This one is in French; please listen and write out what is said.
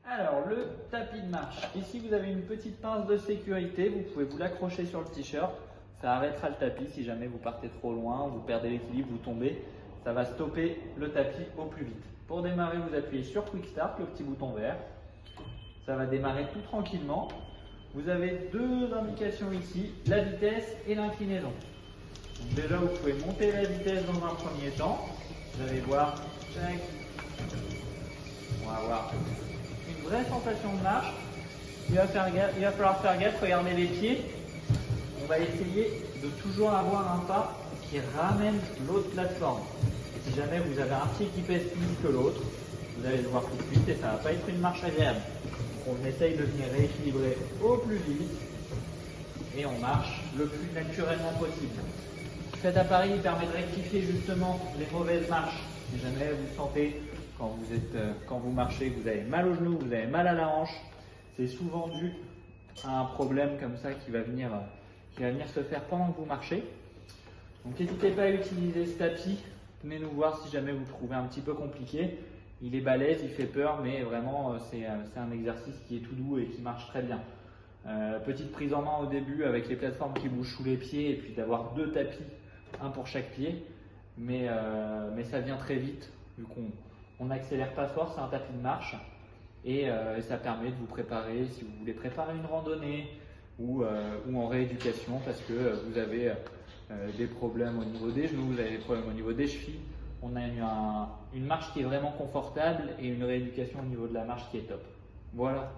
Alors, le tapis de marche. Ici, vous avez une petite pince de sécurité. Vous pouvez vous l'accrocher sur le t-shirt. Ça arrêtera le tapis si jamais vous partez trop loin, vous perdez l'équilibre, vous tombez. Ça va stopper le tapis au plus vite. Pour démarrer, vous appuyez sur Quick Start, le petit bouton vert. Ça va démarrer tout tranquillement. Vous avez deux indications ici, la vitesse et l'inclinaison. Donc déjà, vous pouvez monter la vitesse dans un premier temps. Vous allez voir, tac. On va avoir une vraie sensation de marche. Il va falloir faire gaffe, regardez les pieds. On va essayer de toujours avoir un pas qui ramène l'autre plateforme. Et si jamais vous avez un pied qui pèse plus que l'autre, vous allez le voir tout de suite et ça ne va pas être une marche agréable. Donc on essaye de venir rééquilibrer au plus vite et on marche le plus naturellement possible. Cet appareil permet de rectifier justement les mauvaises marches. Si jamais vous sentez quand vous marchez, vous avez mal au genou, vous avez mal à la hanche, c'est souvent dû à un problème comme ça qui va venir se faire pendant que vous marchez. Donc n'hésitez pas à utiliser ce tapis. Venez nous voir si jamais vous trouvez un petit peu compliqué. Il est balèze, il fait peur, mais vraiment c'est un exercice qui est tout doux et qui marche très bien. Petite prise en main au début avec les plateformes qui bougent sous les pieds et puis d'avoir deux tapis, un pour chaque pied. Mais ça vient très vite vu qu'on n'accélère pas fort, c'est un tapis de marche. Et ça permet de vous préparer si vous voulez préparer une randonnée ou en rééducation parce que vous avez des problèmes au niveau des genoux, vous avez des problèmes au niveau des chevilles. On a une marche qui est vraiment confortable et une rééducation au niveau de la marche qui est top. Voilà.